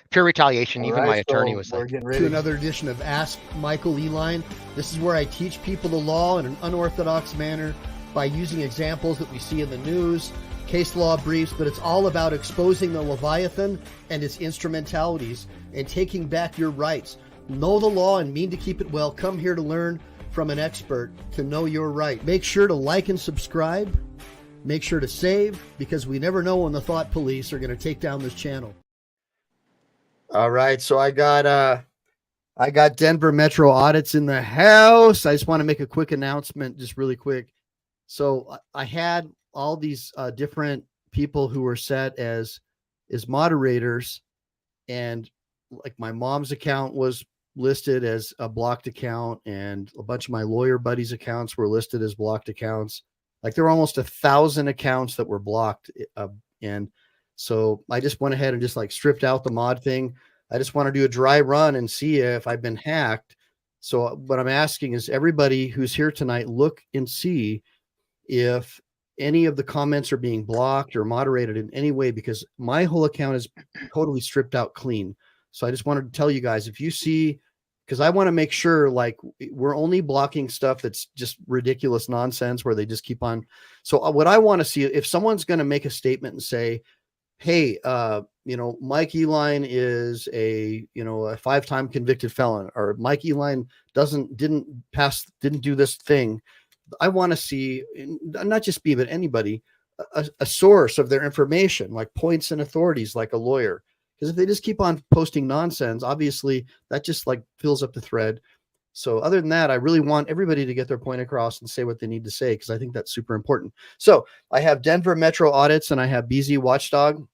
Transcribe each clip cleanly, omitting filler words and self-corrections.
Pure retaliation. All Even right, my attorney so was we're like, getting To ready. another edition of Ask Michael Eline. This is where I teach people the law in an unorthodox manner by using examples that we see in the news, case law briefs, but it's all about exposing the Leviathan and its instrumentalities and taking back your rights. Know the law and mean to keep it well. Come here to learn from an expert to know your right. Make sure to like and subscribe. Make sure to save, because we never know when the thought police are going to take down this channel. All right, so I got Denver Metro Audits in the house. I just want to make a quick announcement, just really quick. So I had all these different people who were set as moderators, and like my mom's account was listed as a blocked account, and a bunch of my lawyer buddies' accounts were listed as blocked accounts. Like there were almost 1,000 accounts that were blocked, and so I just went ahead and just like stripped out the mod thing. I just want to do a dry run and see if I've been hacked. So what I'm asking is everybody who's here tonight, look and see if any of the comments are being blocked or moderated in any way, because my whole account is totally stripped out clean. So I just wanted to tell you guys, if you see, because I want to make sure like we're only blocking stuff that's just ridiculous nonsense where they just keep on. So what I want to see, if someone's going to make a statement and say, hey, Mike Eline is a 5-time convicted felon, or Mike Eline didn't do this thing. I want to see, not just me, but anybody, a source of their information, like points and authorities, like a lawyer. Because if they just keep on posting nonsense, obviously that just like fills up the thread. So other than that, I really want everybody to get their point across and say what they need to say, because I think that's super important. So I have Denver Metro Audits and I have BZ Watchdog.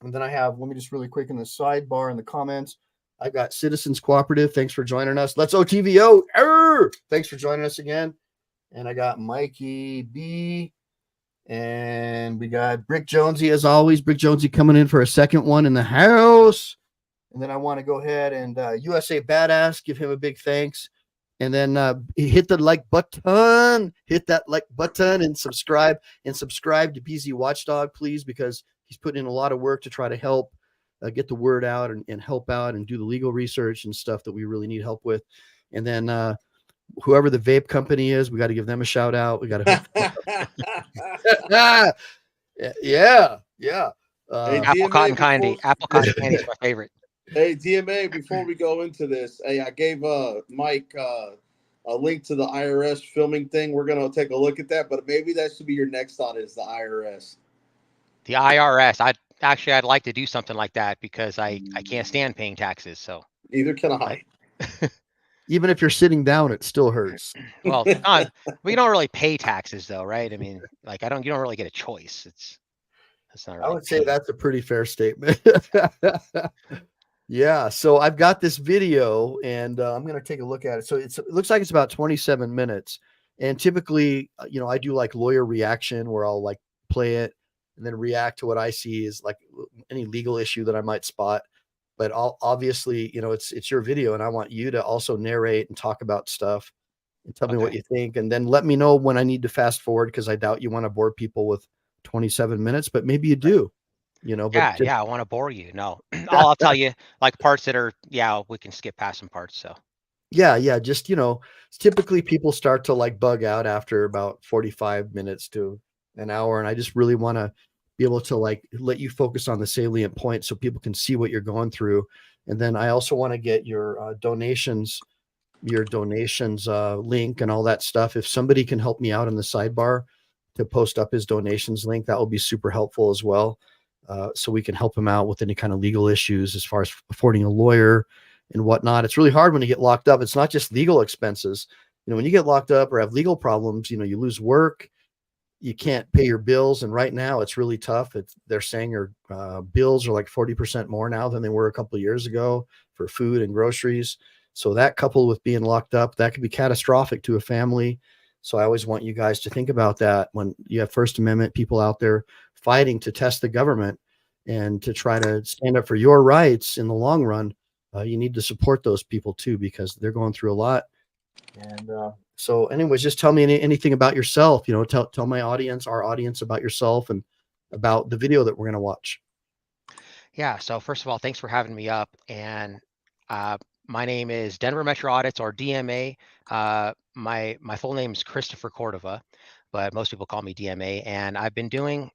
And then I have, let me just really quick in the sidebar in the comments, I've got Citizens Cooperative. Thanks for joining us. Let's OTVO. Thanks for joining us again. And I got Mikey B. And we got Brick Jonesy, as always. Brick Jonesy coming in for a second one in the house. And then I want to go ahead and USA Badass, give him a big thanks. And then hit the like button. Hit that like button and subscribe. And subscribe to BZ Watchdog, please, because he's putting in a lot of work to try to help get the word out and help out and do the legal research and stuff that we really need help with. And then whoever the vape company is, we got to give them a shout out. We got to yeah. Hey, apple DMA, cotton candy. before- Apple cotton candy is my favorite. Hey, DMA, before we go into this, hey, I gave Mike a link to the IRS filming thing. We're going to take a look at that, but maybe that should be your next audit, is the IRS. The IRS. I'd like to do something like that, because I can't stand paying taxes. So Neither can I. Even if you're sitting down, it still hurts. well, we don't really pay taxes though, right? I mean, like you don't really get a choice. That's not really. I would say that's a pretty fair statement. Yeah, so I've got this video, and I'm going to take a look at it. So it looks like it's about 27 minutes. And typically, I do like lawyer reaction, where I'll like play it and then react to what I see is like any legal issue that I might spot. But obviously, it's your video, and I want you to also narrate and talk about stuff and tell me what you think. And then let me know when I need to fast forward, because I doubt you want to bore people with 27 minutes, but maybe you do. But I want to bore you. No, I'll tell you like parts that are, we can skip past some parts. So yeah, just typically people start to like bug out after about 45 minutes to an hour, and I just really want to be able to like let you focus on the salient points so people can see what you're going through. And then I also want to get your donations link and all that stuff. If somebody can help me out in the sidebar to post up his donations link, that will be super helpful as well. So we can help him out with any kind of legal issues as far as affording a lawyer and whatnot. It's really hard when you get locked up. It's not just legal expenses. When you get locked up or have legal problems, you lose work, you can't pay your bills. And right now it's really tough. They're saying your bills are like 40% more now than they were a couple of years ago for food and groceries. So that, coupled with being locked up, that could be catastrophic to a family. So I always want you guys to think about that when you have First Amendment people out there fighting to test the government and to try to stand up for your rights in the long run. You need to support those people too, because they're going through a lot. And so anyways, just tell me anything about yourself, tell my audience, our audience, about yourself and about the video that we're going to watch. Yeah. So first of all, thanks for having me up. And my name is Denver Metro Audits, or DMA. My full name is Christopher Cordova, but most people call me DMA. And I've been doing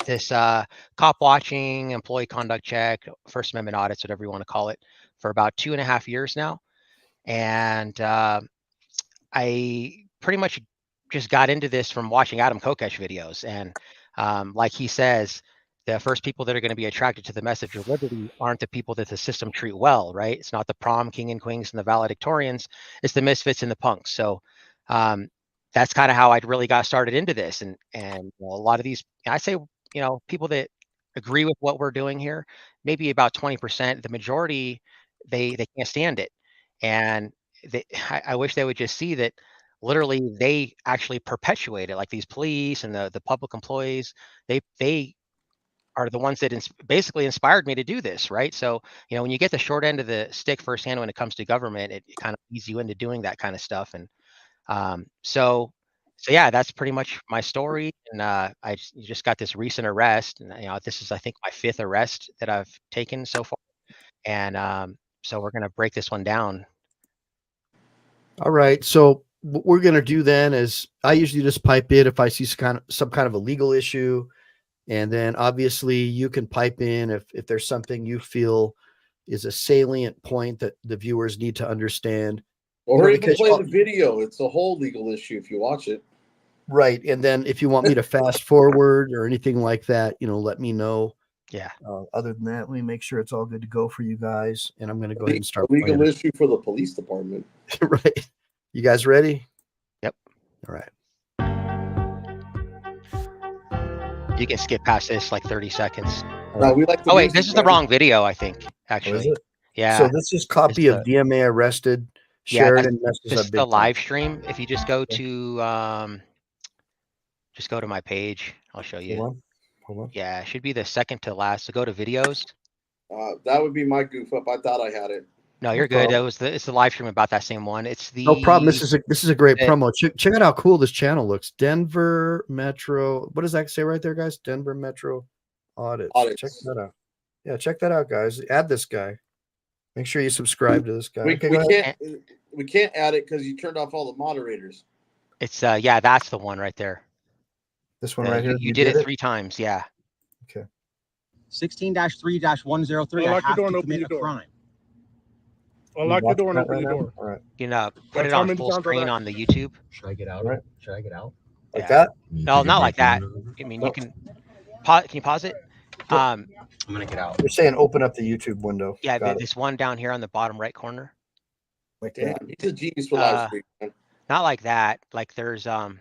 this cop watching, employee conduct check, First Amendment audits, whatever you want to call it, for about 2.5 years now. And I pretty much just got into this from watching Adam Kokesh videos. And like he says, the first people that are going to be attracted to the message of liberty aren't the people that the system treat well, right? It's not the prom king and queens and the valedictorians. It's the misfits and the punks. So that's kind of how I really got started into this. And a lot of these, I say, people that agree with what we're doing here, maybe about 20%. The majority, they can't stand it. And I wish they would just see that literally they actually perpetuate it, like these police and the public employees. They are the ones that basically inspired me to do this, right? So, when you get the short end of the stick firsthand when it comes to government, it kind of leads you into doing that kind of stuff. And so yeah, that's pretty much my story. And I just got this recent arrest, and this is, I think, my 5th arrest that I've taken so far. And so we're gonna break this one down. All right. So what we're going to do then is I usually just pipe in if I see some kind of a legal issue. And then obviously you can pipe in if there's something you feel is a salient point that the viewers need to understand. Or even play the video. It's a whole legal issue if you watch it. Right. And then if you want me to fast forward or anything like that, let me know. Yeah. Other than that, let me make sure it's all good to go for you guys. And I'm going to go ahead and start legal playing. Issue for the police department. Right. You guys ready? Yep. All right. You can skip past this like 30 seconds. No, we like. Oh wait, this is the wrong video, I think. Actually, is it? Yeah. So this is copy of DMA arrested. Sheridan this is the live stream. If you just go to my page, I'll show you. Hold on. Yeah, it should be the second to last. So go to videos. That would be my goof up. I thought I had it. No, you're good. It's the live stream about that same one. It's the no problem. This is a great promo. Check out how cool this channel looks. Denver Metro. What does that say right there, guys? Denver Metro Audits. Check that out. Yeah, check that out, guys. Add this guy. Make sure you subscribe to this guy. We can't add it because you turned off all the moderators. It's that's the one right there. This one right here. You did it 3 times. Yeah. Okay. 16-3-103. I have to commit a crime. I'll lock your door and open your door. All right. You can put it on full screen on the YouTube. Should I get out? Right. Should I get out? Like that? No, not like that. I mean, you can pause. Can you pause it? I'm gonna get out. You're saying open up the YouTube window. Yeah, this one down here on the bottom right corner. Like Damn, that. he's a genius for live stream, man. Not like that. Like there's I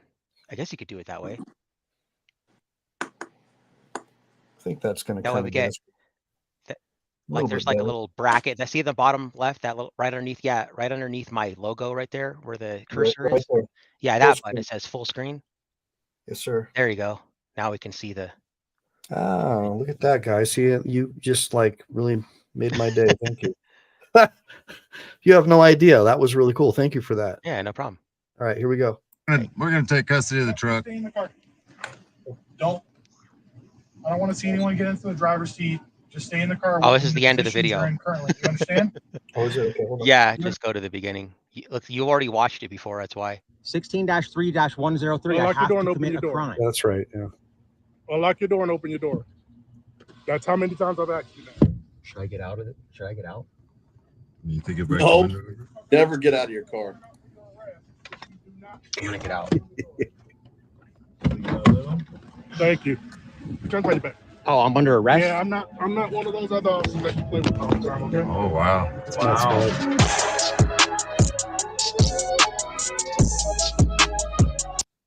guess you could do it that way. I think that's gonna that way we get like there's like a little bracket. I see the bottom left, that little right underneath. Yeah, right underneath my logo right there where the cursor is. There. Yeah, that button. It says full screen. Yes, sir. There you go. Now we can see the. Oh, look at that, guy. See, you just like really made my day. Thank you. You have no idea. That was really cool. Thank you for that. Yeah, no problem. All right, here we go. We're going to take custody of the truck. Stay in the car. I don't want to see anyone get into the driver's seat. Just stay in the car. Oh, this is the end of the video. Currently, you understand? Oh, is it? Okay, hold on. Yeah, just go to the beginning. Look, you already watched it before. That's why. 16-3-103. I'll lock I your have door and to open commit your a door. crime. That's right. Yeah. I'll lock your door and open your door. That's how many times I've asked you that. Should I get out of it? Should I get out? You take it back. No, never get out of your car. I'm gonna get out. Thank you. Turn right back. Oh, I'm under arrest? Yeah, I'm not one of those other officers that you play with all the time, okay? Oh, wow.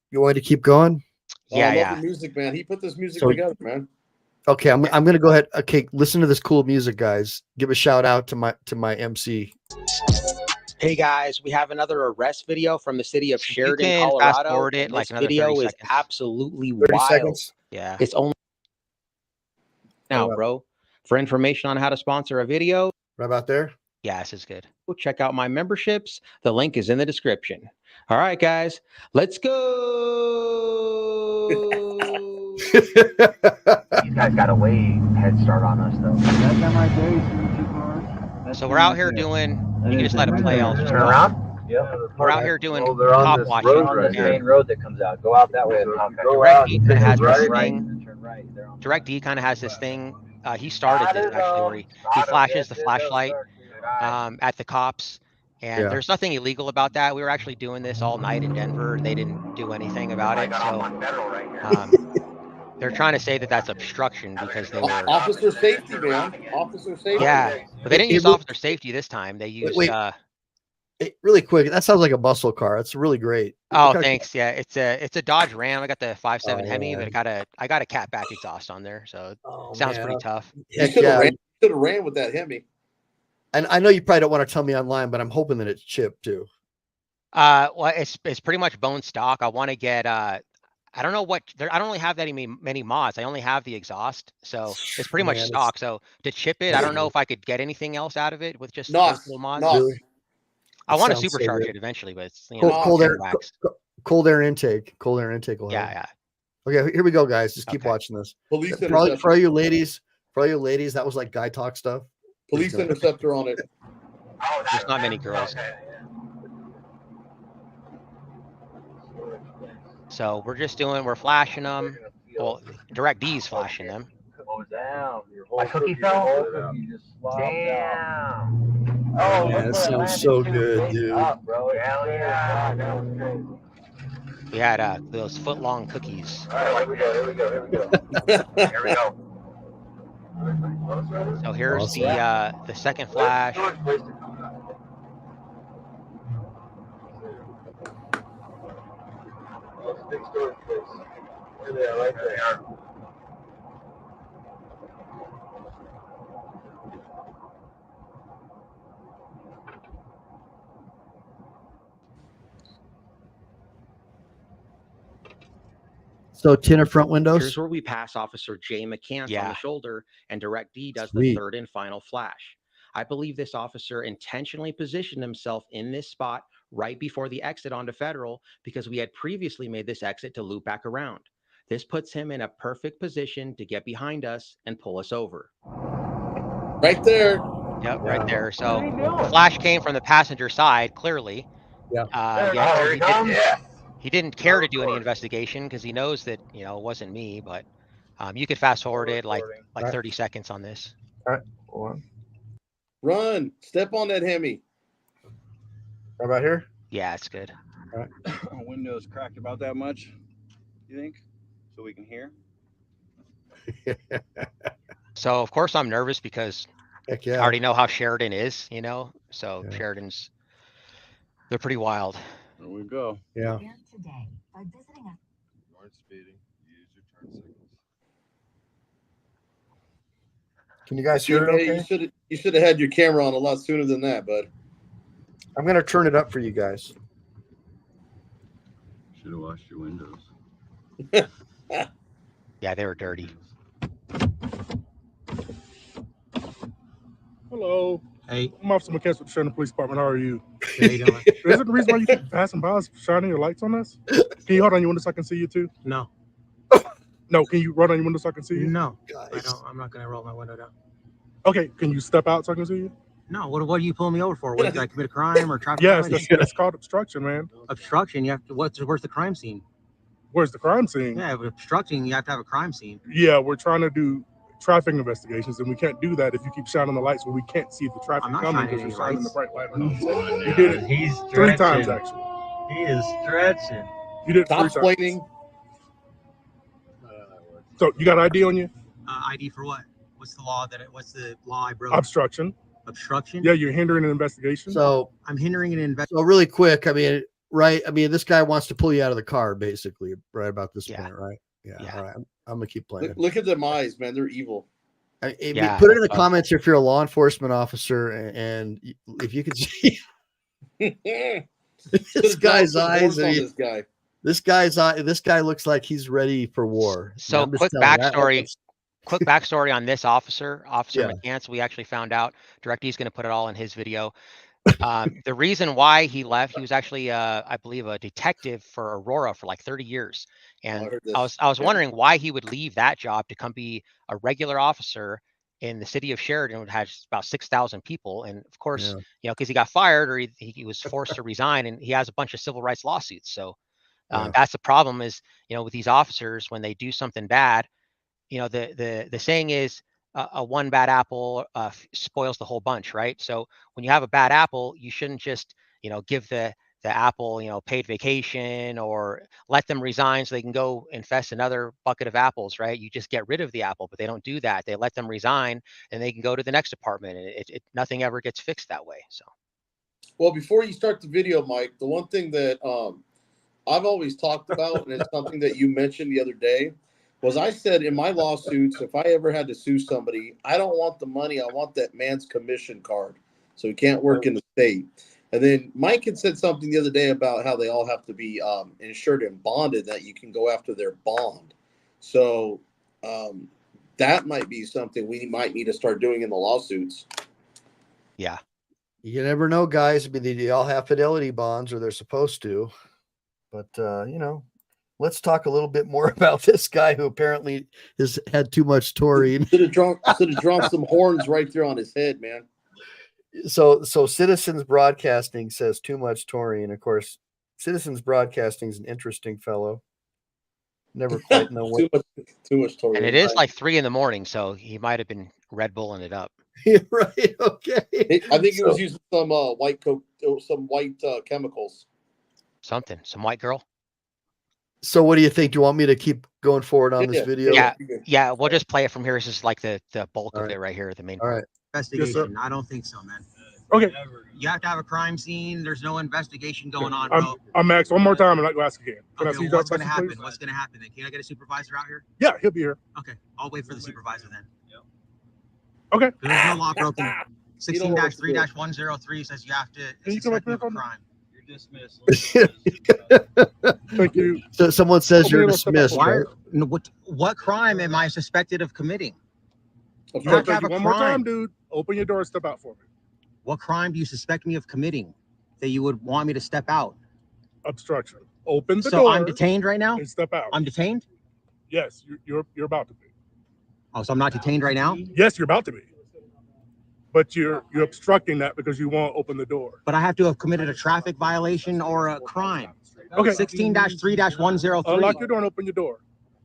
You want to keep going? Yeah, I love the music, man. He put this music together, man. Okay, I'm gonna go ahead. Okay, listen to this cool music, guys. Give a shout out to my MC. Hey guys, we have another arrest video from the city of Sheridan, can Colorado. fast forward it like another 30 video is seconds. absolutely 30 wild. seconds. Yeah. It's only now, bro. For information on how to sponsor a video, Right about there. Yeah, this is good. check out my memberships. The link is in the description. All right, guys, let's go. These guys got a way head start on us, though. So we're out here doing. You can just let it play. I'll just Turn talk. around. Yep. We're out here doing Well, they're on cop this watching. road right and here. Main road that comes out. Go out that way. Direct Direct D kind of has this right, thing. and then turn right. They're on Direct D kind of has this thing. He started this actually, where he flashes the flashlight at the cops, and there's nothing illegal about that. We were actually doing this all night in Denver, and they didn't do anything about it. So they're trying to say that that's obstruction because they were officer safety, man. Officer safety. Yeah, but they didn't use officer safety this time. They used. Really quick, that sounds like a muscle car. It's really great. Oh, thanks. Yeah, it's a Dodge Ram. I got the 5.7 Hemi, man. but I got a catback exhaust on there, so it sounds pretty tough. You should have ran with that Hemi. And I know you probably don't want to tell me online, but I'm hoping that it's chipped too. Well, it's pretty much bone stock. I want to get I don't know what I don't really have that many mods. I only have the exhaust, so it's pretty much stock. So to chip it, I don't know if I could get anything else out of it with just those little mods. Really? I want to supercharge it eventually, but it's cold air intake. Cold air intake will help. Yeah. Okay, here we go, guys. Just keep watching this. Police for all you ladies, that was like guy talk stuff. Police interceptor on it. There's not many girls. So we're flashing them. Well, Direct D's flashing them. My cookie fell. Damn. Oh, yeah, that sounds so good, dude. We had those foot-long cookies. All right, here we go. Here we go. So here's the second flash. Right there. So tinted front windows. Here's where we pass Officer Jay McCants on the shoulder, and Direct D does Sweet. the third and final flash. I believe this officer intentionally positioned himself in this spot right before the exit onto Federal because we had previously made this exit to loop back around. This puts him in a perfect position to get behind us and pull us over. Right there. Yep, right there. So the flash came from the passenger side, clearly. He didn't care to do any investigation because he knows that, it wasn't me, but you could fast forward it like 30 seconds on this. All right. Run. Step on that Hemi. How about here? Yeah, it's good. All right. Windows cracked about that much, you think? So we can hear? So, of course, I'm nervous because I already know how Sheridan is, So Sheridan's, they're pretty wild. There we go. Yeah. Today, by visiting us. You aren't speeding. Use your turn signals. Can you guys hear it okay? You should have had your camera on a lot sooner than that, bud. I'm going to turn it up for you guys. Should have washed your windows. Yeah, they were dirty. Hello. Hey. I'm Officer McCants with the Sheridan Police Department. How are you? How you doing? Is it the reason why you keep passing by us, shining your lights on us? Can you hold on your window so I can see you too? No. No, can you roll down your window so I can see you? No. I'm not going to roll my window down. Okay, can you step out so I can see you? No. What are you pulling me over for? What, did I commit a crime or traffic? Yes, that's called obstruction, man. Obstruction. You have to. Where's the crime scene? Where's the crime scene? Yeah, obstructing. You have to have a crime scene. Yeah, we're trying to do traffic investigations, and we can't do that if you keep shining the lights when we can't see the traffic coming because you're shining the bright light. You did it. He's 3 times actually. He is stretching. You did it 3 times. Stop explaining. So you got ID on you? ID for what? What's the law I broke? Obstruction. Obstruction? Yeah, you're hindering an investigation. So I'm hindering an investigation. So really quick, this guy wants to pull you out of the car, basically, right about this point, right? Yeah. All right. I'm gonna keep playing. Look at them eyes, man. They're evil. Put it in the comments if you're a law enforcement officer, and if you could see this guy's eyes. This guy looks like he's ready for war. So quick backstory on this officer McCants. We actually found out Direct D is going to put it all in his video. The reason why he left, he was actually, I believe, a detective for Aurora for like 30 years. And I was wondering why he would leave that job to come be a regular officer in the city of Sheridan, which has about 6,000 people. And of course, because he got fired or he was forced to resign, and he has a bunch of civil rights lawsuits. So that's the problem is, with these officers, when they do something bad, the saying is a one bad apple spoils the whole bunch, right? So when you have a bad apple, you shouldn't just give the apple paid vacation or let them resign so they can go infest another bucket of apples, right? You just get rid of the apple, but they don't do that. They let them resign and they can go to the next department, and nothing ever gets fixed that way. So well, before you start the video, Mike, the one thing that I've always talked about, and it's something that you mentioned the other day, was I said in my lawsuits, if I ever had to sue somebody, I don't want the money. I want that man's commission card, so he can't work in the state. And then Mike had said something the other day about how they all have to be insured and bonded, that you can go after their bond. So that might be something we might need to start doing in the lawsuits. Yeah. You never know, guys. I mean, they all have fidelity bonds, or they're supposed to. But, let's talk a little bit more about this guy who apparently has had too much taurine. Should have drawn some horns right there on his head, man. So Citizens Broadcasting says too much taurine. Of course, Citizens Broadcasting is an interesting fellow. Never quite know what. too much taurine. And it is like 3 a.m, so he might have been Red Bulling it up. Yeah, right. Okay. I think he was using some white coke, some white chemicals. Some white girl. So what do you think? Do you want me to keep going forward on this video? Yeah. We'll just play it from here. This is like the bulk of it right here, the main part. All right. Investigation. I don't think so, man. Okay. You have to have a crime scene. There's no investigation going on, bro. I'm Max. One more time, and I'll ask again. Can I see what's going to please? happen? What's going to happen then? Can I get a supervisor out here? Yeah, he'll be here. Okay. I'll wait for the supervisor then. Okay. There's no law broken. 16-3-103 says you have to suspect of a crime. You're dismissed. Thank you. So someone says you're dismissed. Right? What crime am I suspected of committing? You have to have one more time, dude. Open your door and step out for me. What crime do you suspect me of committing that you would want me to step out? Obstruction. Open the door. So I'm detained right now? And step out. I'm detained? Yes, you're about to be. Oh, so I'm not detained right now? Yes, you're about to be. But you're obstructing that because you won't open the door. But I have to have committed a traffic violation or a crime. Okay. 16-3-103. Unlock your door and open your door.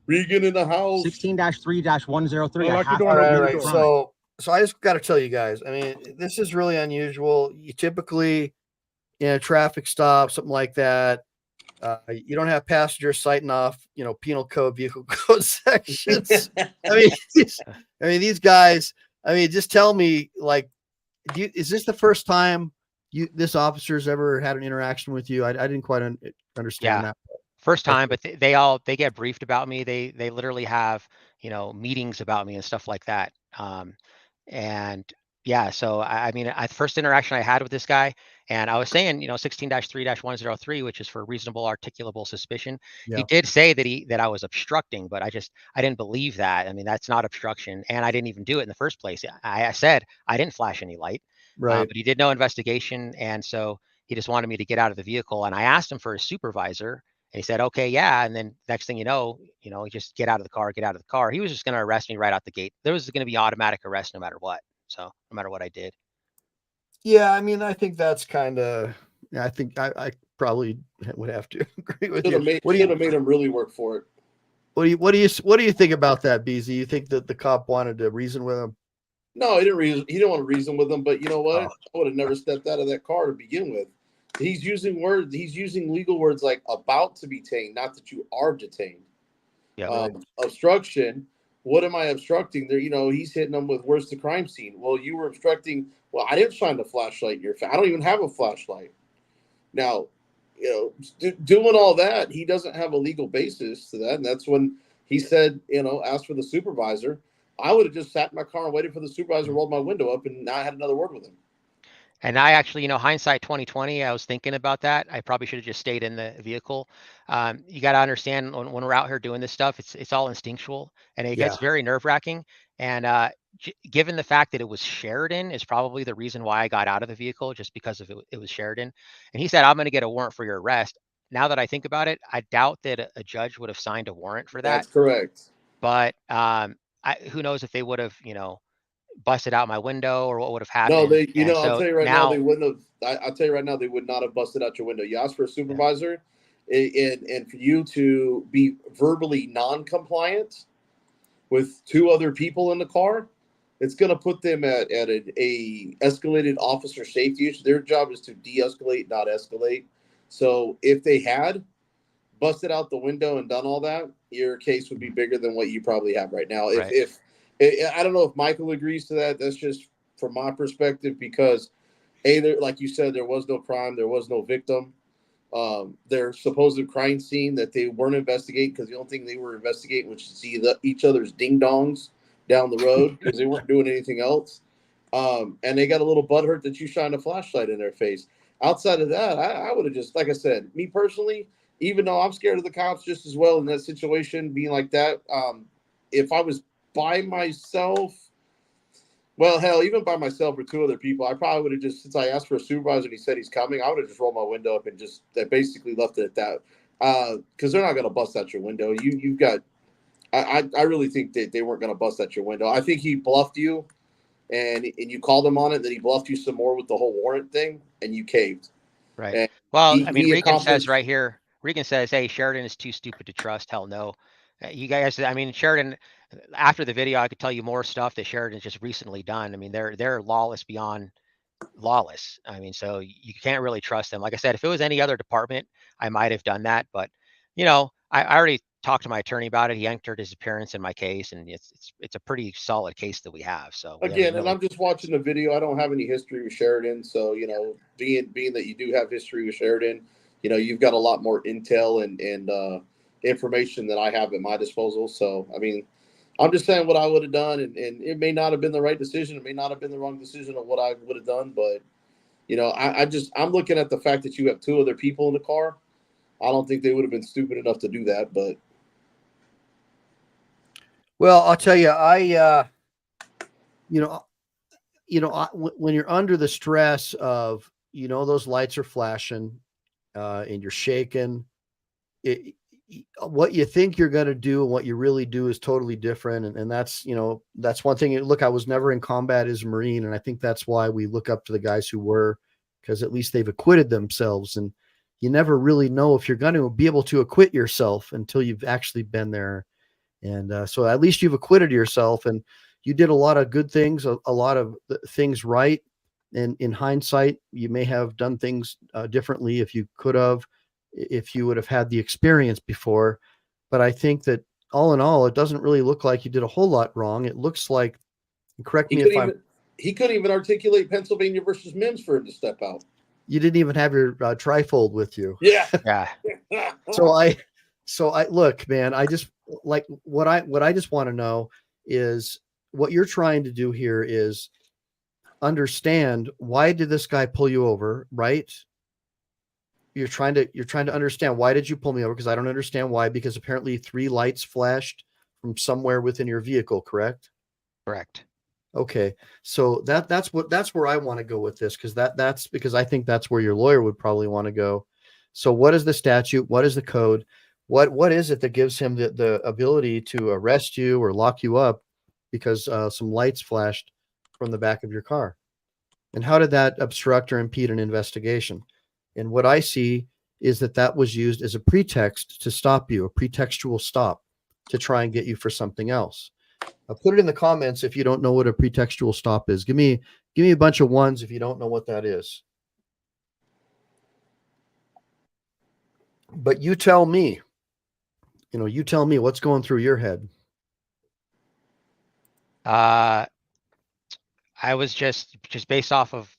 Regan in the house. 16-3-103. Unlock your door and open your door. So I just got to tell you guys, I mean, this is really unusual. You typically, in a traffic stop, something like that, you don't have passengers citing off, penal code, vehicle code sections. I mean, these guys. I mean, just tell me, like, is this the first time this officer's ever had an interaction with you? I didn't quite understand that. First time, but they get briefed about me. They literally have meetings about me and stuff like that. And yeah, so I mean, first interaction I had with this guy, and I was saying, 16-3-103, which is for reasonable articulable suspicion. Yeah. He did say that I was obstructing, but I didn't believe that. I mean, that's not obstruction, and I didn't even do it in the first place. I said I didn't flash any light, right? But he did no investigation, and so he just wanted me to get out of the vehicle. And I asked him for a supervisor, and he said, "Okay, yeah." And then next thing you know, just get out of the car, get out of the car. He was just going to arrest me right out the gate. There was going to be automatic arrest no matter what. So no matter what I did. Yeah, I mean, I think that's kind of. I think I probably would have to agree with you. Should have made him really work for it. What do you think about that, BZ? You think that the cop wanted to reason with him? No, he didn't reason. He didn't want to reason with him. But you know what? I would have never stepped out of that car to begin with. He's using words. He's using legal words like "about to be detained," not that you are detained. Yeah. Obstruction. What am I obstructing? There, he's hitting them with "where's the crime scene?" Well, you were obstructing. Well, I didn't shine the flashlight in your face. I don't even have a flashlight. Now, doing all that, he doesn't have a legal basis to that, and that's when he said, ask for the supervisor. I would have just sat in my car and waited for the supervisor to roll my window up, and I had another word with him. And I actually, hindsight 2020, I was thinking about that. I probably should have just stayed in the vehicle. You got to understand when we're out here doing this stuff, it's all instinctual and it Yeah. gets very nerve wracking. And given the fact that it was Sheridan is probably the reason why I got out of the vehicle, just because of it was Sheridan. And he said, I'm going to get a warrant for your arrest. Now that I think about it, I doubt that a judge would have signed a warrant for that. That's correct. But who knows if they would have, busted out my window or what would have happened. No, they, And I'll so tell you right now, they wouldn't have. I'll tell you right now, they would not have busted out your window. You asked for a supervisor, and for you to be verbally non-compliant with two other people in the car, it's going to put them at a escalated officer safety issue. Their job is to de-escalate, not escalate. So if they had busted out the window and done all that, your case would be bigger than what you probably have right now. If I don't know if Michael agrees to that. That's just from my perspective, because like you said, there was no crime, there was no victim. Their supposed crime scene that they weren't investigating, because the only thing they were investigating was to see each other's ding dongs down the road, because they weren't doing anything else. And they got a little butthurt that you shined a flashlight in their face. Outside of that, I would have just, like I said, me personally, even though I'm scared of the cops just as well in that situation, being like that, if I was by myself, well, hell, even by myself or two other people, I probably would have just, since I asked for a supervisor and he said he's coming, I would have just rolled my window up and just basically left it at that. Because they're not going to bust out your window. You've got, I really think that they weren't going to bust out your window. I think he bluffed you, and you called him on it. Then he bluffed you some more with the whole warrant thing, and you caved. Right. And well, Regan says right here, Regan says, hey, Sheridan is too stupid to trust. Hell no. You guys, Sheridan, after the video, I could tell you more stuff that Sheridan's just recently done. They're lawless beyond lawless. So you can't really trust them. Like I said, if it was any other department, I might have done that. But, I already talked to my attorney about it. He entered his appearance in my case, and it's a pretty solid case that we have. So again, and I'm just watching the video. I don't have any history with Sheridan, so being that you do have history with Sheridan, you've got a lot more intel and information that I have at my disposal. So I'm just saying what I would have done, and it may not have been the right decision. It may not have been the wrong decision of what I would have done, but I'm looking at the fact that you have two other people in the car. I don't think they would have been stupid enough to do that, but. Well, I'll tell you, when you're under the stress of, those lights are flashing, and you're shaking, what you think you're going to do and what you really do is totally different. And that's, that's one thing. Look, I was never in combat as a Marine. And I think that's why we look up to the guys who were, because at least they've acquitted themselves. And you never really know if you're going to be able to acquit yourself until you've actually been there. And so at least you've acquitted yourself, and you did a lot of good things, a lot of things right. And in hindsight, you may have done things differently if you would have had the experience before. But I think that all in all, it doesn't really look like you did a whole lot wrong. It looks like, correct me if he couldn't even articulate Pennsylvania versus Mims for him to step out. You didn't even have your trifold with you. Yeah. Yeah. So I look, man, I just like what I just want to know is what you're trying to do here is understand, why did this guy pull you over, right? You're trying to understand, why did you pull me over? Because I don't understand why, because apparently 3 lights flashed from somewhere within your vehicle, correct? Correct. Okay. So that's where I want to go with this, because that's because I think that's where your lawyer would probably want to go. So what is the statute? What is the code? What is it that gives him the ability to arrest you or lock you up because some lights flashed from the back of your car? And how did that obstruct or impede an investigation? And what I see is that was used as a pretext to stop you, a pretextual stop to try and get you for something else. Put it in the comments if you don't know what a pretextual stop is. Give me a bunch of ones if you don't know what that is. But you tell me, what's going through your head. I was just based off of,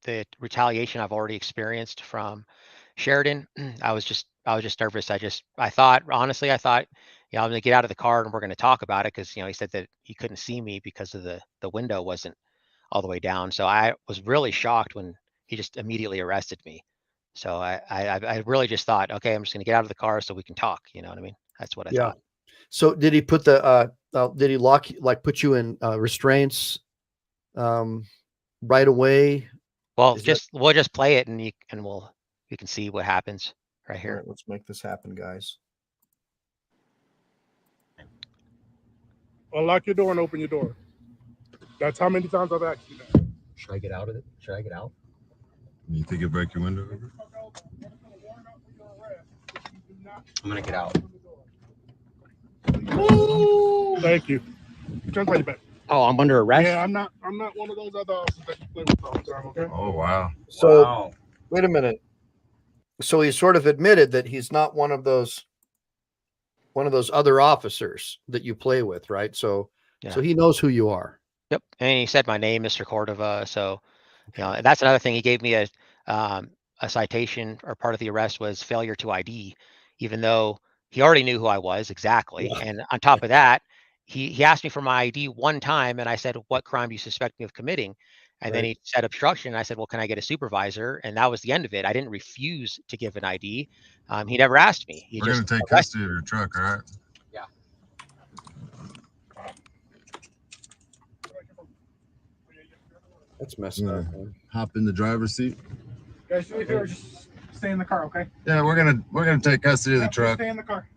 the retaliation I've already experienced from Sheridan. I was just nervous. I thought, honestly, I'm going to get out of the car and we're going to talk about it, because, he said that he couldn't see me because of the window wasn't all the way down. So I was really shocked when he just immediately arrested me. So I really just thought, okay, I'm just going to get out of the car so we can talk. You know what I mean? That's what I thought. So did he put the did he lock, like, put you in restraints right away? Well, we'll just play it, and you can see what happens right here. All right, let's make this happen, guys. Unlock your door and open your door. That's how many times I've asked you that. Should I get out of it? Should I get out? You think it break your window? I'm gonna get out. Thank you. Turn right back. Oh, I'm under arrest? Yeah, I'm not one of those other officers that you play with all the time, okay? Oh, wow. So wait a minute. So he sort of admitted that he's not one of those other officers that you play with, right? So so he knows who you are. Yep. And he said my name, Mr. Cordova. So, you know, that's another thing. He gave me a citation, or part of the arrest was failure to ID, even though he already knew who I was exactly. Yeah. And on top of that, he asked me for my ID one time, and I said, "What crime do you suspect me of committing?" And then he said obstruction. And I said, "Well, can I get a supervisor?" And that was the end of it. I didn't refuse to give an ID. He never asked me. We're going to take custody of your truck, all right? Yeah. That's messed up, man. Hop in the driver's seat. Guys, just stay in the car, okay? Yeah, we're gonna take custody of the truck. Stay in the car.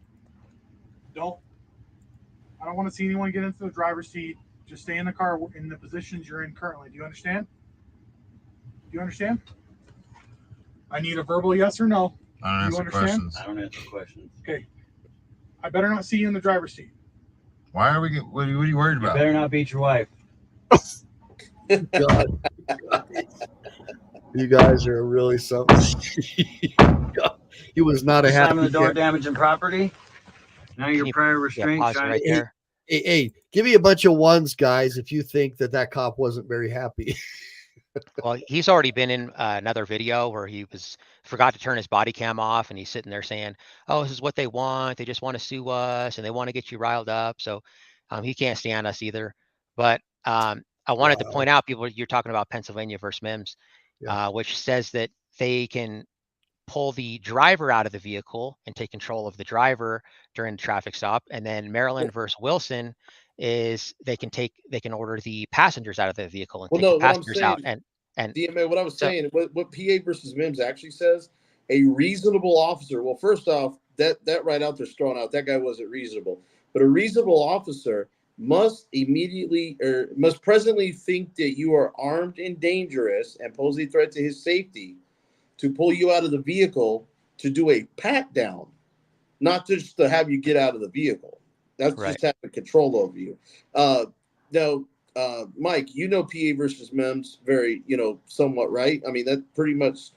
I don't want to see anyone get into the driver's seat. Just stay in the car in the positions you're in currently. Do you understand? Do you understand? I need a verbal yes or no. I don't answer questions. I don't answer questions. Okay. I better not see you in the driver's seat. Why are we? What are you worried about? You better not beat your wife. God. You guys are really something. He was not a happy. Slamming the door, damaging property. Now your prior restraint. Right there. Hey, give me a bunch of ones, guys, if you think that cop wasn't very happy. Well, he's already been in another video where he forgot to turn his body cam off, and he's sitting there saying, "Oh, this is what they want. They just want to sue us, and they want to get you riled up." So he can't stand us either. But I wanted to point out, people, you're talking about Pennsylvania versus Mims, which says that they can pull the driver out of the vehicle and take control of the driver during the traffic stop. And then Maryland versus Wilson is they can order the passengers out of the vehicle and take the passengers out. And DMA, what I was saying, what PA versus Mims actually says, a reasonable officer. Well, first off, that right out there's thrown out. That guy wasn't reasonable, but a reasonable officer must presently think that you are armed and dangerous and pose a threat to his safety to pull you out of the vehicle to do a pat down, not just to have you get out of the vehicle. That's just having control over you. Now, Mike, you know PA versus Mims very, somewhat, right? I mean, that pretty much,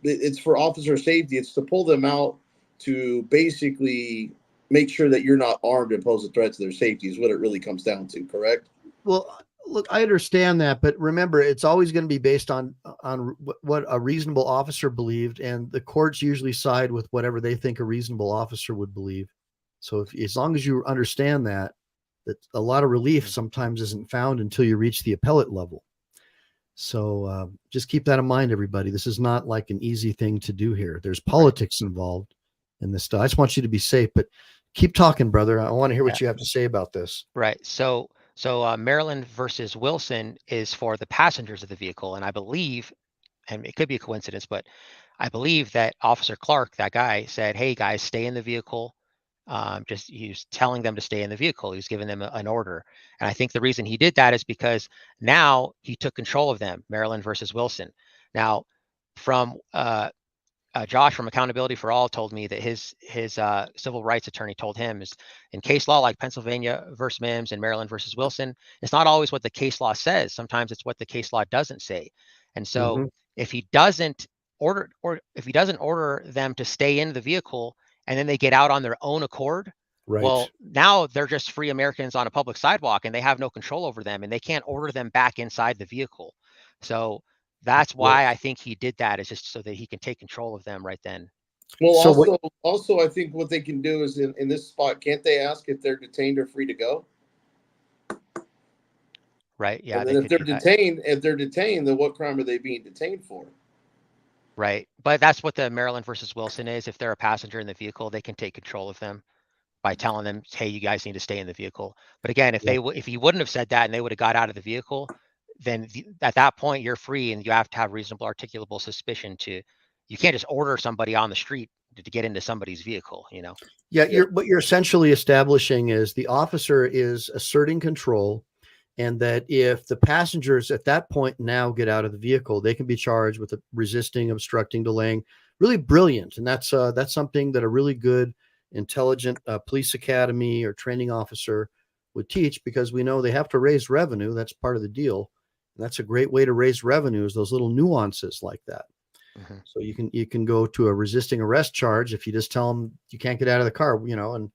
it's for officer safety. It's to pull them out to basically make sure that you're not armed and pose a threat to their safety is what it really comes down to, correct? Well, look, I understand that, but remember, it's always going to be based on what a reasonable officer believed, and the courts usually side with whatever they think a reasonable officer would believe. So as long as you understand that a lot of relief sometimes isn't found until you reach the appellate level. So just keep that in mind, everybody. This is not like an easy thing to do here. There's politics involved in this stuff. I just want you to be safe, but keep talking, brother. I want to hear what you have to say about this. Right. So Maryland versus Wilson is for the passengers of the vehicle. And I believe, and it could be a coincidence, but I believe that Officer Clark, that guy, said, "Hey guys, stay in the vehicle." He was telling them to stay in the vehicle. He was giving them an order. And I think the reason he did that is because now he took control of them, Maryland versus Wilson. Now, from Josh from Accountability for All told me that his civil rights attorney told him is in case law like Pennsylvania versus Mims and Maryland versus Wilson, it's not always what the case law says. Sometimes it's what the case law doesn't say. And so if he doesn't order them to stay in the vehicle and then they get out on their own accord, well, now they're just free Americans on a public sidewalk and they have no control over them and they can't order them back inside the vehicle. So that's why I think he did that, is just so that he can take control of them right then. Well, also, I think what they can do is in this spot, can't they ask if they're detained or free to go? Right. Yeah. And then if they're detained, then what crime are they being detained for? Right. But that's what the Maryland versus Wilson is. If they're a passenger in the vehicle, they can take control of them by telling them, hey, you guys need to stay in the vehicle. But again, if if he wouldn't have said that and they would have got out of the vehicle, then at that point you're free, and you have to have reasonable articulable suspicion you can't just order somebody on the street to get into somebody's vehicle, you know? Yeah. What you're essentially establishing is the officer is asserting control, and that if the passengers at that point now get out of the vehicle, they can be charged with resisting, obstructing, delaying. Really brilliant. And that's something that a really good, intelligent police academy or training officer would teach, because we know they have to raise revenue. That's part of the deal. And that's a great way to raise revenue, is those little nuances like that. Mm-hmm. So you can go to a resisting arrest charge if you just tell them you can't get out of the car, you know. And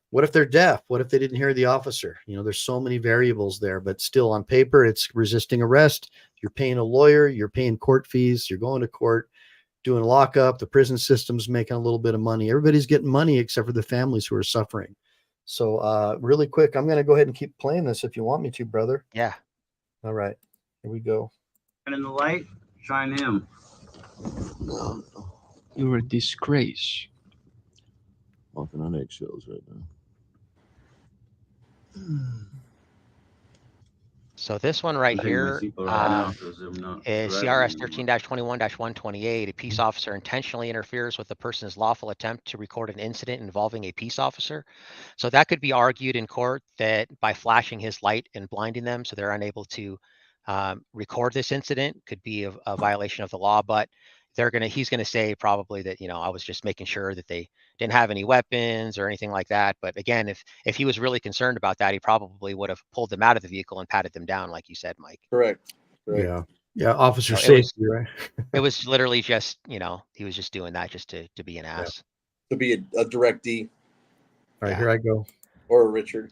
what if they're deaf? What if they didn't hear the officer? You know, there's so many variables there, but still on paper, it's resisting arrest. You're paying a lawyer, you're paying court fees, you're going to court, doing a lockup. The prison system's making a little bit of money. Everybody's getting money except for the families who are suffering. So really quick, I'm going to go ahead and keep playing this if you want me to, brother. Yeah. All right, here we go. And in the light, shine him. No. You're a disgrace. Walking on eggshells right now. So this one right here is CRS 13-21-128. A peace officer intentionally interferes with the person's lawful attempt to record an incident involving a peace officer. So that could be argued in court that by flashing his light and blinding them so they're unable to record this incident could be a violation of the law. But he's gonna say probably that, you know, I was just making sure that they didn't have any weapons or anything like that. But again, if he was really concerned about that, he probably would have pulled them out of the vehicle and patted them down, like you said, Mike. Correct. Yeah. Officer safety, right? It was literally just, you know, he was just doing that just to be an ass. To be a direct D. All right, here I go. Or a Richard.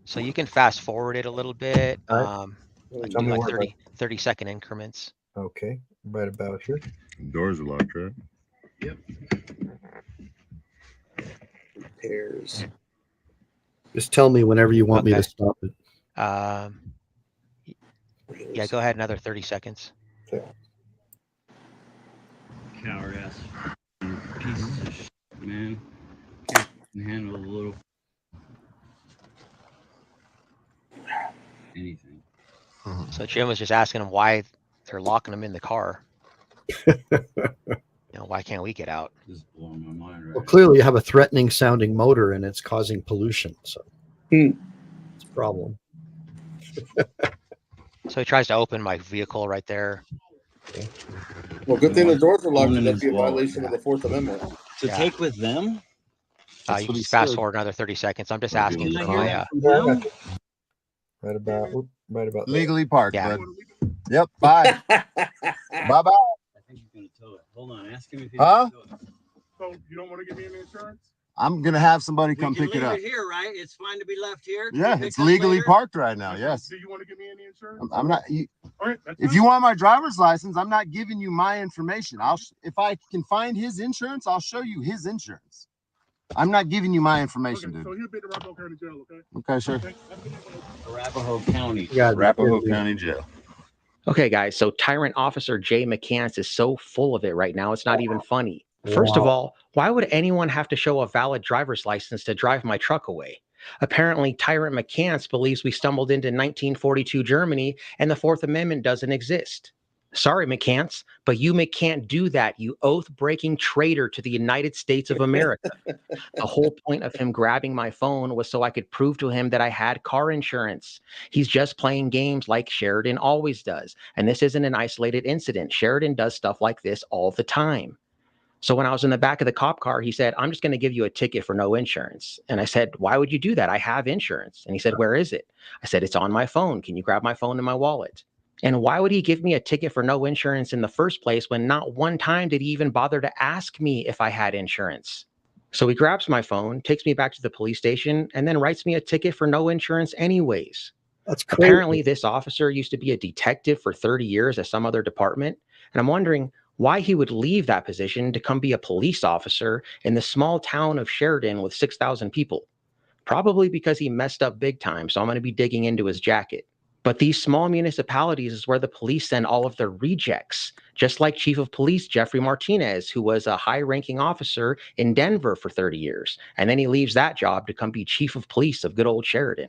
So you can fast forward it a little bit. Right. Like do like 30-second increments. Okay. Right about here. The doors are locked, right? Yep. Repairs. Just tell me whenever you want me to stop it. Yeah, go ahead. Another 30 seconds. Okay. Coward ass pieces of shit, man. Can't handle a little anything. So Jim was just asking him why they're locking him in the car. You know, why can't we get out? Just blowing my mind right. Well, clearly you have a threatening sounding motor and it's causing pollution. So it's a problem. So he tries to open my vehicle right there. Okay. Well, good thing the doors are locked. That'd be a violation of the Fourth Amendment. To take with them? You can just fast forward another 30 seconds. I'm just asking for my Right about legally parked, yeah. bud. Yep. Bye. Bye-bye. I think he's gonna tow it. Hold on, ask him if he's gonna tow it. So you don't want to give me any insurance? I'm gonna have somebody come pick it up. Here, right? It's fine to be left here. Yeah, it's legally parked right now. Yes. Do you want to give me any insurance? I'm not. All right, if you want my driver's license, I'm not giving you my information. If I can find his insurance, I'll show you his insurance. I'm not giving you my information, okay, dude. So he'll be at the Arapahoe County Jail, okay? Okay, sure. Arapahoe County. Arapahoe County Jail. Okay, guys. So Tyrant Officer Jay McCants is so full of it right now. It's not even funny. First of all, why would anyone have to show a valid driver's license to drive my truck away? Apparently, Tyrant McCants believes we stumbled into 1942 Germany and the Fourth Amendment doesn't exist. Sorry, McCants, but you can't do that, you oath-breaking traitor to the United States of America. The whole point of him grabbing my phone was so I could prove to him that I had car insurance. He's just playing games like Sheridan always does. And this isn't an isolated incident. Sheridan does stuff like this all the time. So when I was in the back of the cop car, he said, I'm just going to give you a ticket for no insurance. And I said, why would you do that? I have insurance. And he said, where is it? I said, it's on my phone. Can you grab my phone and my wallet? And why would he give me a ticket for no insurance in the first place when not one time did he even bother to ask me if I had insurance? So he grabs my phone, takes me back to the police station, and then writes me a ticket for no insurance anyways. That's crazy. Apparently, this officer used to be a detective for 30 years at some other department. And I'm wondering why he would leave that position to come be a police officer in the small town of Sheridan with 6,000 people. Probably because he messed up big time, so I'm going to be digging into his jacket. But these small municipalities is where the police send all of their rejects, just like Chief of Police Jeffrey Martinez, who was a high-ranking officer in Denver for 30 years. And then he leaves that job to come be Chief of Police of good old Sheridan.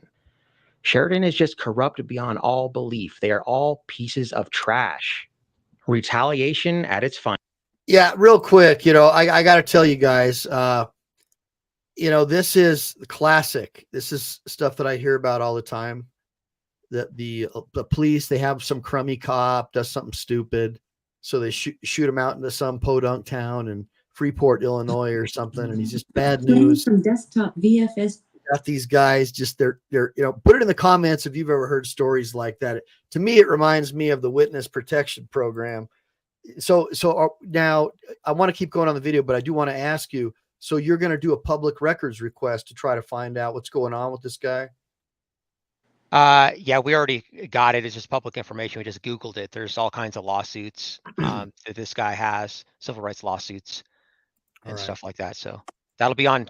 Sheridan is just corrupt beyond all belief. They are all pieces of trash. Retaliation at its finest. Yeah, real quick, I got to tell you guys, this is classic. This is stuff that I hear about all the time. That the police, they have some crummy cop does something stupid, so they shoot him out into some podunk town in Freeport, Illinois, or something, and he's just bad news. From desktop VFS. Got these guys just they're put it in the comments if you've ever heard stories like that. To me, it reminds me of the witness protection program. So now I want to keep going on the video, but I do want to ask you. So you're going to do a public records request to try to find out what's going on with this guy? Yeah, we already got it. It's just public information. We just Googled it. There's all kinds of lawsuits that this guy has, civil rights lawsuits and stuff like that. So that'll be on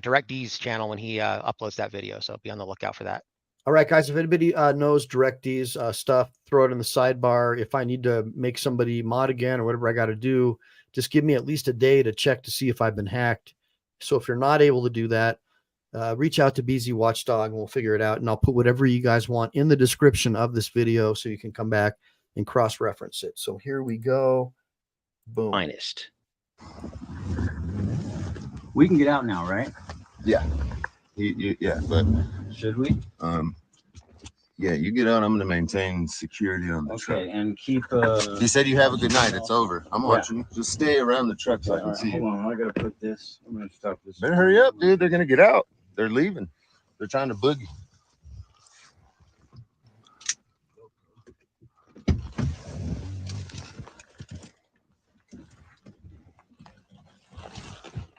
Direct D's channel when he uploads that video. So be on the lookout for that. All right, guys, if anybody knows Direct D's stuff, throw it in the sidebar. If I need to make somebody mod again or whatever I got to do, just give me at least a day to check to see if I've been hacked. So if you're not able to do that, reach out to BZ Watchdog and we'll figure it out. And I'll put whatever you guys want in the description of this video so you can come back and cross-reference it. So here we go. Boom. Finest. We can get out now, right? Yeah. Yeah, but should we? Yeah, you get out. I'm going to maintain security on the truck. Okay, and keep. He said you have a good night. It's over. I'm watching. Just stay around the truck so I can see you. Hold on, I gotta put this. I'm gonna stop this. Better hurry up, dude. They're gonna get out. They're leaving. They're trying to boogie.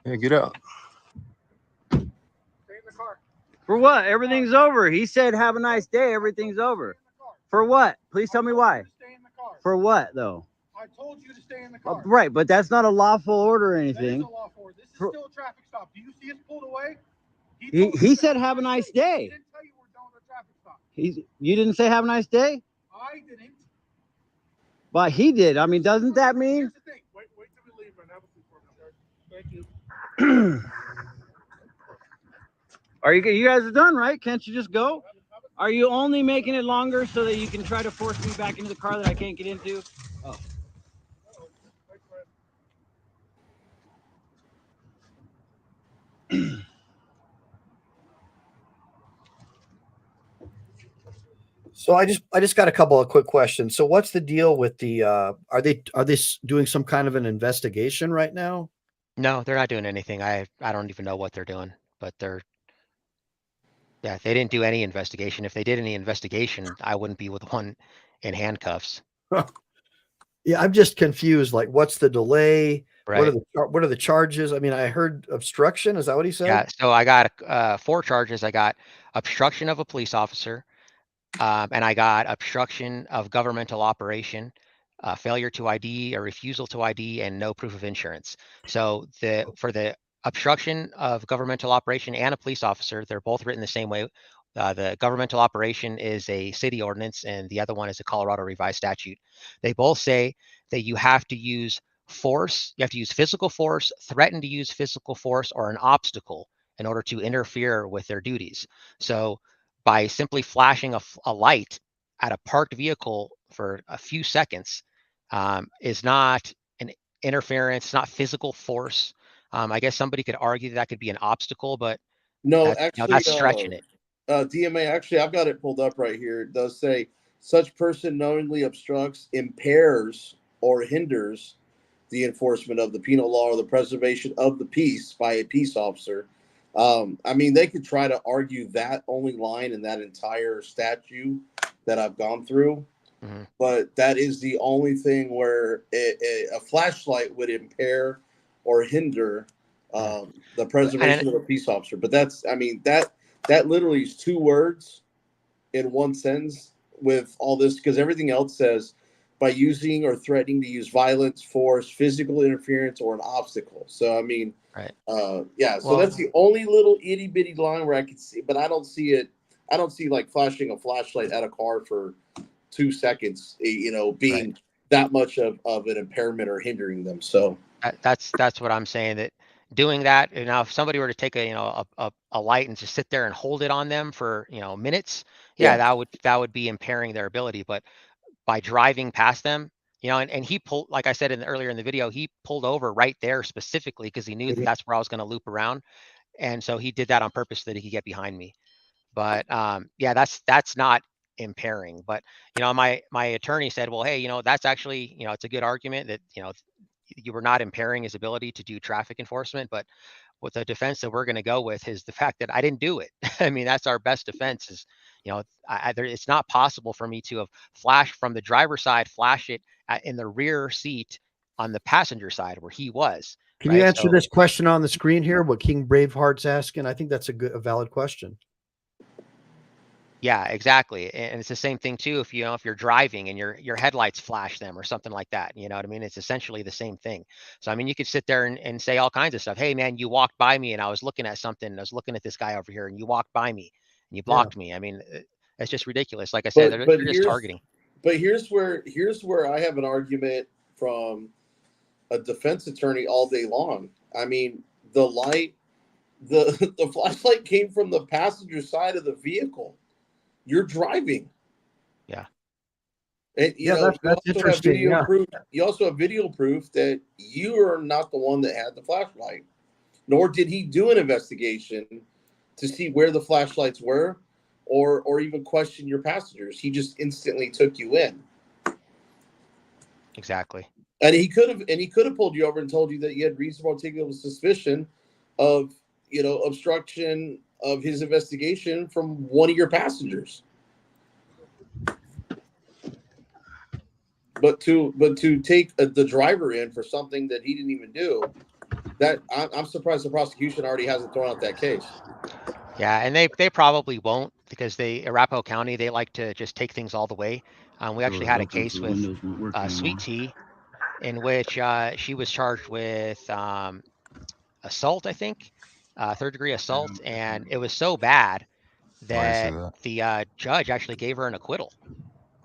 Yeah, get out. Stay in the car. For what? Everything's over. He said, "Have a nice day." Everything's over. For what? Please tell me why. Stay in the car. For what, though? I told you to stay in the car. Right, but that's not a lawful order or anything. That is a lawful order. This is still a traffic stop. Do you see us pulled away? He said, "Have a nice day." He didn't tell you we're doing a traffic stop. You didn't say "Have a nice day"? I didn't. But he did. I mean, doesn't that mean? Here's the thing. Wait till we leave and have a seat for me. Thank you. Are you guys are done, right? Can't you just go? Are you only making it longer so that you can try to force me back into the car that I can't get into? Oh. So I just got a couple of quick questions. So what's the deal with the are they doing some kind of an investigation right now? No, they're not doing anything. I don't even know what they're doing, but they didn't do any investigation. If they did any investigation, I wouldn't be with one in handcuffs. Yeah, I'm just confused. Like, what's the delay? Right. What are the charges? I mean, I heard obstruction. Is that what he said? Yeah. So I got 4 charges. I got obstruction of a police officer, and I got obstruction of governmental operation, failure to ID or refusal to ID, and no proof of insurance. So for the obstruction of governmental operation and a police officer, they're both written the same way. The governmental operation is a city ordinance and the other one is a Colorado revised statute. They both say that you have to use force, you have to use physical force, threaten to use physical force, or an obstacle in order to interfere with their duties. So by simply flashing a light at a parked vehicle for a few seconds is not an interference, not physical force. I guess somebody could argue that could be an obstacle, but no, actually, that's stretching it. DMA, actually, I've got it pulled up right here. It does say such person knowingly obstructs, impairs, or hinders the enforcement of the penal law or the preservation of the peace by a peace officer. I mean, they could try to argue that only line in that entire statute that I've gone through. Mm-hmm. But that is the only thing where a flashlight would impair or hinder the preservation of a peace officer. But that's, I mean, that literally is 2 words in one sentence with all this, because everything else says by using or threatening to use violence, force, physical interference, or an obstacle. So, I mean, right. Yeah, so that's the only little itty bitty line where I could see, but I don't see it I don't see like flashing a flashlight at a car for 2 seconds, you know, being that much of an impairment or hindering them. So that's what I'm saying, that doing that, you know, if somebody were to take a, you know, a light and just sit there and hold it on them for, you know, minutes, yeah, that would be impairing their ability. But by driving past them, you know, and he pulled, like I said earlier in the video, he pulled over right there specifically because he knew that that's where I was going to loop around. And so he did that on purpose so that he could get behind me. But yeah, that's not impairing. But, you know, my attorney said, well, hey, you know, that's actually, you know, it's a good argument that, you know, you were not impairing his ability to do traffic enforcement. But what the defense that we're going to go with is the fact that I didn't do it. I mean, that's our best defense is, you know, it's not possible for me to have flashed from the driver's side, flash it in the rear seat on the passenger side where he was. Can you answer this question on the screen here? What King Braveheart's asking? I think that's a valid question. Yeah, exactly. And it's the same thing too. If, you know, if you're driving and your headlights flash them or something like that, you know what I mean? It's essentially the same thing. So, I mean, you could sit there and say all kinds of stuff. Hey man, you walked by me and I was looking at something. I was looking at this guy over here and you walked by me and you blocked me. I mean, it's just ridiculous. Like I said, they're just targeting. But here's where I have an argument from a defense attorney all day long. I mean, the light, the flashlight came from the passenger side of the vehicle. You're driving. Yeah. And you know, that's interesting. You also have video proof that you are not the one that had the flashlight, nor did he do an investigation to see where the flashlights were or even question your passengers. He just instantly took you in. Exactly. And he could have pulled you over and told you that you had reasonable articulable suspicion of, you know, obstruction of his investigation from one of your passengers. But to take the driver in for something that he didn't even do, that I'm surprised the prosecution already hasn't thrown out that case. Yeah, and they probably won't, because Arapahoe County, they like to just take things all the way. We actually had a case with Sweet Tea, in which she was charged with assault, I think, third-degree assault, and it was so bad that the judge actually gave her an acquittal,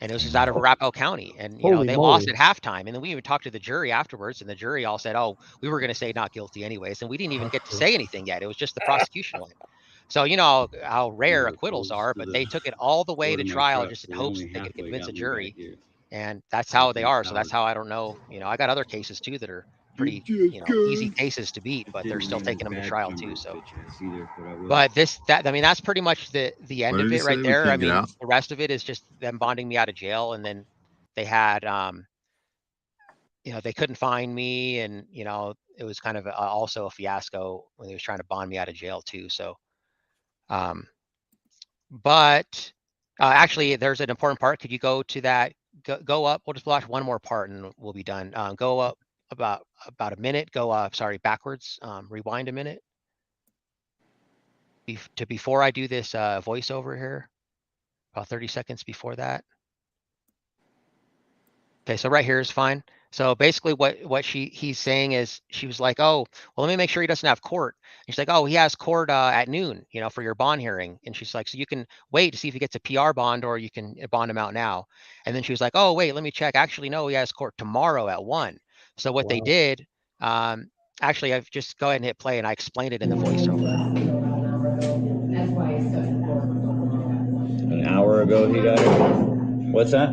and it was just out of Arapahoe County, and you know, they lost at halftime, and then we even talked to the jury afterwards, and the jury all said, "Oh, we were going to say not guilty anyways," and we didn't even get to say anything yet. It was just the prosecution line. So you know how rare acquittals are, but they took it all the way to trial just in hopes that they could convince a jury, and that's how they are. So that's how I don't know. You know, I got other cases too that are pretty, you know, easy cases to beat, but they're still taking them to trial too. So, but I mean, that's pretty much the end of it right there. I mean, the rest of it is just them bonding me out of jail, and then they had, you know, they couldn't find me, and you know, it was kind of also a fiasco when they was trying to bond me out of jail too. So, but actually, there's an important part. Could you go to that? Go up. We'll just watch one more part and we'll be done. Go up about a minute. Go sorry, backwards. Rewind a minute. Before I do this voiceover here, about 30 seconds before that. Okay, so right here is fine. So basically what he's saying is, she was like, oh, well, let me make sure he doesn't have court. And she's like, oh, he has court at noon, you know, for your bond hearing. And she's like, so you can wait to see if he gets a PR bond, or you can bond him out now. And then she was like, oh, wait, let me check. Actually, no, he has court tomorrow at 1. So what they did, actually, I've just go ahead and hit play, and I explained it in the voiceover. An hour ago he got it. What's that?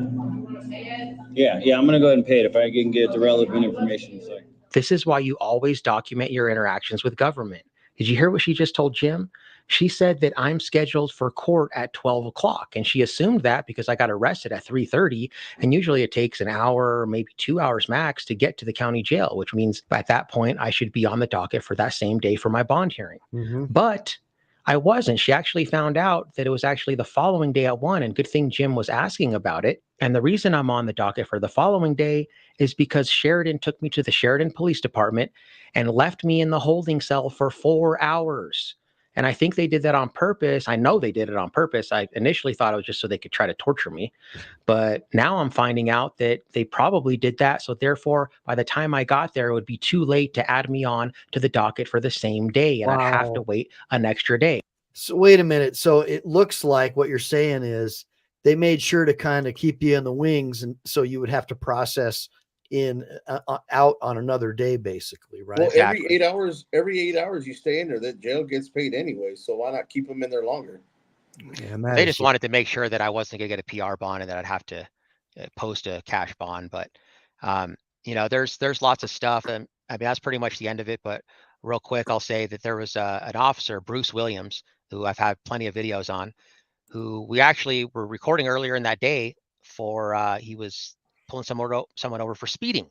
Yeah, I'm gonna go ahead and pay it if I can get the relevant information. So. This is why you always document your interactions with government. Did you hear what she just told Jim? She said that I'm scheduled for court at 12 o'clock, and she assumed that because I got arrested at 3:30, and usually it takes an hour, maybe 2 hours max to get to the county jail, which means at that point I should be on the docket for that same day for my bond hearing. But I wasn't. She actually found out that it was actually the following day at 1, and good thing Jim was asking about it. And the reason I'm on the docket for the following day is because Sheridan took me to the Sheridan Police Department and left me in the holding cell for 4 hours. And I think they did that on purpose. I know they did it on purpose. I initially thought it was just so they could try to torture me. But now I'm finding out that they probably did that. So therefore, by the time I got there, it would be too late to add me on to the docket for the same day. And I'd have to wait an extra day. So wait a minute. So it looks like what you're saying is they made sure to kind of keep you in the wings, and so you would have to process in out on another day, basically, right? Well, Exactly. every 8 hours you stay in there, that jail gets paid anyway. So why not keep them in there longer? And They just wanted to make sure that I wasn't gonna get a PR bond and that I'd have to post a cash bond. But you know, there's lots of stuff, and I mean that's pretty much the end of it. But real quick, I'll say that there was an officer, Bruce Williams, who I've had plenty of videos on, who we actually were recording earlier in that day for he was pulling someone over for speeding.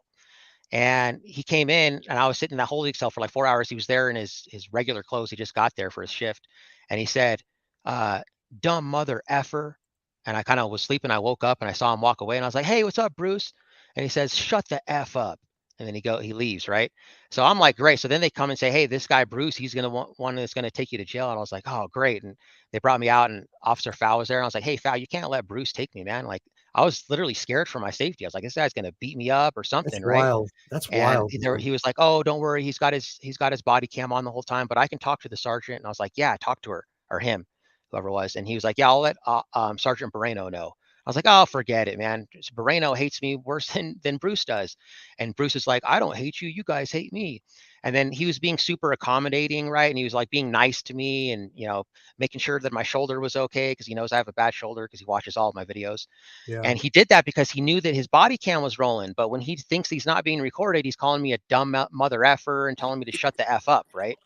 And he came in and I was sitting in that holding cell for like 4 hours. He was there in his regular clothes. He just got there for his shift. And he said, dumb mother effer. And I kind of was sleeping. I woke up and I saw him walk away and I was like, hey, what's up, Bruce? And he says, shut the F up. And then he leaves, right? So I'm like, great. So then they come and say, hey, this guy, Bruce, he's going to one that's going to take you to jail. And I was like, oh, great. And they brought me out and Officer Fowl was there. And I was like, hey, Fowl, you can't let Bruce take me, man. Like, I was literally scared for my safety. I was like, this guy's going to beat me up or something, That's right? wild. That's And wild. he was like, oh, don't worry. He's got his body cam on the whole time, but I can talk to the sergeant. And I was like, yeah, talk to her or him, whoever it was. And he was like, yeah, I'll let Sergeant Moreno know. I was like, oh, forget it, man. Moreno hates me worse than Bruce does. And Bruce is like, I don't hate you. You guys hate me. And then he was being super accommodating, right? And he was like being nice to me and, you know, making sure that my shoulder was okay because he knows I have a bad shoulder because he watches all of my videos. Yeah. And he did that because he knew that his body cam was rolling. But when he thinks he's not being recorded, he's calling me a dumb mother effer and telling me to shut the F up, right?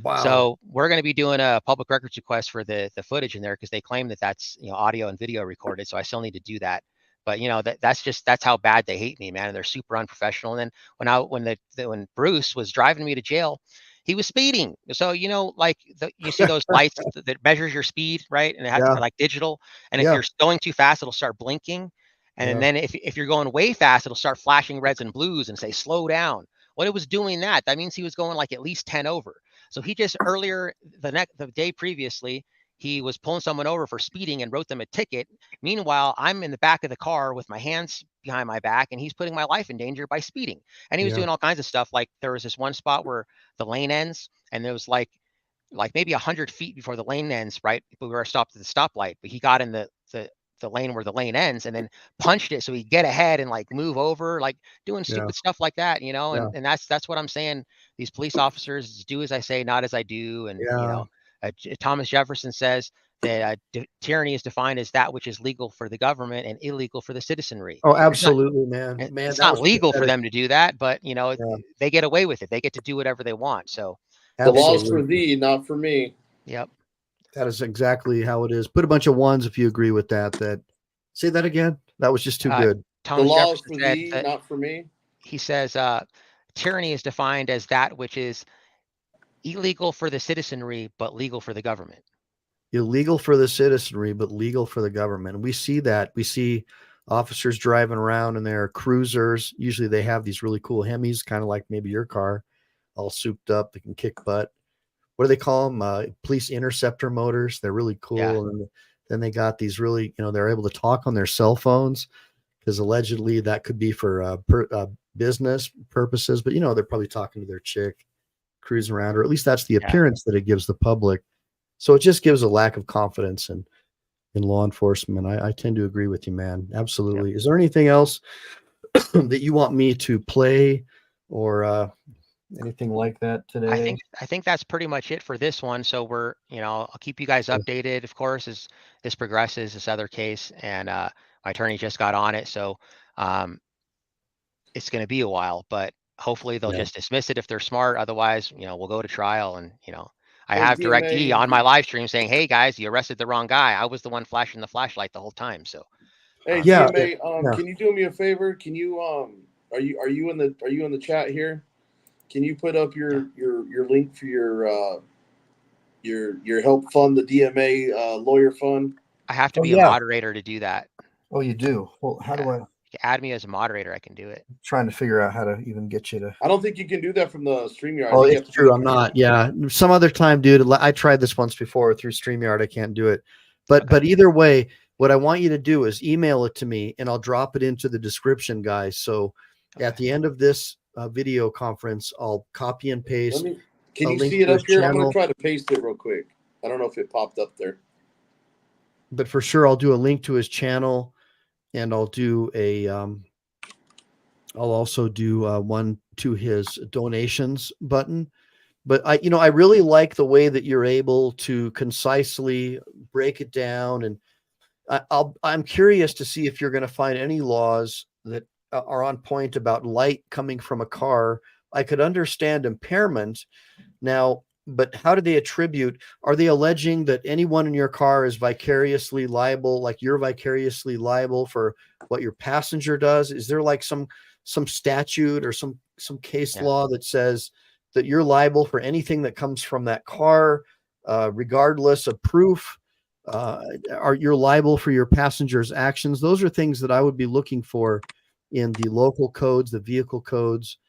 Wow. So we're going to be doing a public records request for the footage in there because they claim that that's, you know, audio and video recorded. So I still need to do that. But you know, that's how bad they hate me, man. And they're super unprofessional. And then when Bruce was driving me to jail, he was speeding. So, you know, like you see those lights that measures your speed, right? And it has like digital. And if you're going too fast, it'll start blinking. And then if you're going way fast, it'll start flashing reds and blues and say, slow down. When it was doing that, that means he was going like at least 10 over. So he just earlier, the day previously, he was pulling someone over for speeding and wrote them a ticket. Meanwhile, I'm in the back of the car with my hands behind my back and he's putting my life in danger by speeding. And he was doing all kinds of stuff. Like there was this one spot where the lane ends and there was like maybe 100 feet before the lane ends, right? We were stopped at the stoplight, but he got in the lane where the lane ends and then punched it so he'd get ahead and like move over, like doing stupid stuff like that, you know. And that's what I'm saying. These police officers do as I say, not as I do. And you know, Thomas Jefferson says that tyranny is defined as that which is legal for the government and illegal for the citizenry. Oh, absolutely, man. It's not legal for them to do that, but you know, they get away with it. They get to do whatever they want. So the law's for thee, not for me. Yep. That is exactly how it is. Put a bunch of ones if you agree with that. Say that again. That was just too good. The law is for thee, not for me. He says tyranny is defined as that which is illegal for the citizenry, but legal for the government. Illegal for the citizenry, but legal for the government. And we see that. We see officers driving around in their cruisers. Usually they have these really cool Hemis, kind of like maybe your car, all souped up. They can kick butt. What do they call them? Police interceptor motors. They're really cool. Yeah. And then they got these really, you know, they're able to talk on their cell phones because allegedly that could be for business purposes. But, you know, they're probably talking to their chick cruising around, or at least that's the appearance that it gives the public. So it just gives a lack of confidence in law enforcement. I tend to agree with you, man. Absolutely. Is there anything else that you want me to play or anything like that today? I think that's pretty much it for this one. So we're, you know, I'll keep you guys updated, of course, as this progresses, this other case. And my attorney just got on it. So it's going to be a while, but hopefully they'll just dismiss it if they're smart. Otherwise, you know, we'll go to trial. And, you know, I have DirectD on my live stream saying, hey, guys, you arrested the wrong guy. I was the one flashing the flashlight the whole time. So, hey, DMA, can you do me a favor? Can you, are you in the chat here? Can you put up your link for your help fund, the DMA lawyer fund? I have to be a moderator to do that. Oh, you do? Well, how do I? You can add me as a moderator. I can do it. I'm trying to figure out how to even get you to. I don't think you can do that from the StreamYard. Oh, it's true. I'm not. Yeah, some other time, dude. I tried this once before through StreamYard. I can't do it. But either way, what I want you to do is email it to me, and I'll drop it into the description, guys. So at the end of this video conference, I'll copy and paste. Can you see it up here? I'm going to try to paste it real quick. I don't know if it popped up there. But for sure, I'll do a link to his channel, and I'll do a I'll also do one to his donations button. But I really like the way that you're able to concisely break it down, and I'm curious to see if you're going to find any laws that are on point about light coming from a car. I could understand impairment now, but how do they attribute? Are they alleging that anyone in your car is vicariously liable, like you're vicariously liable for what your passenger does? Is there like some statute or some case law that says that you're liable for anything that comes from that car, regardless of proof? Are you're liable for your passengers' actions? Those are things that I would be looking for in the local codes, the vehicle codes.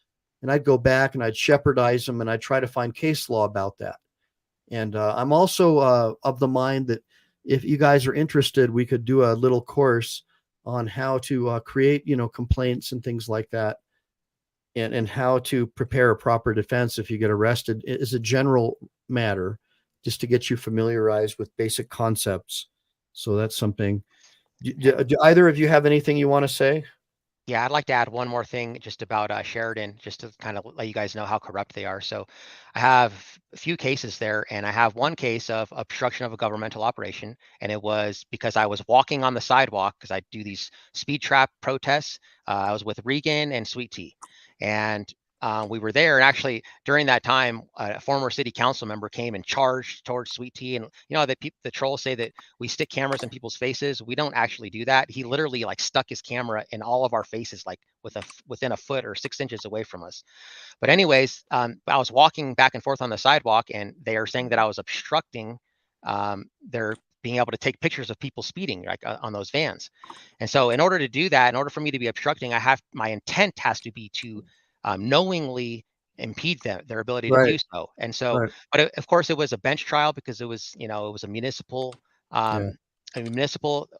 And I'd go back and I'd shepherdize them, and I'd try to find case law about that. And I'm also of the mind that if you guys are interested, we could do a little course on how to create, complaints and things like that, and how to prepare a proper defense if you get arrested is a general matter, just to get you familiarized with basic concepts. So that's something. Do either of you have anything you want to say? Yeah, I'd like to add one more thing just about Sheridan, just to kind of let you guys know how corrupt they are. So I have a few cases there, and I have one case of obstruction of a governmental operation, and it was because I was walking on the sidewalk, because I do these speed trap protests. I was with Regan and Sweet Tea, and we were there, and actually during that time, a former city council member came and charged towards Sweet Tea. And the trolls say that we stick cameras in people's faces. We don't actually do that. He literally like stuck his camera in all of our faces, like within a foot or 6 inches away from us. But anyways, I was walking back and forth on the sidewalk, and they are saying that I was obstructing their being able to take pictures of people speeding, like on those vans. And so in order to do that, in order for me to be obstructing, my intent has to be to knowingly impede their ability to do so. And so, but of course it was a bench trial, because it was, it was a municipal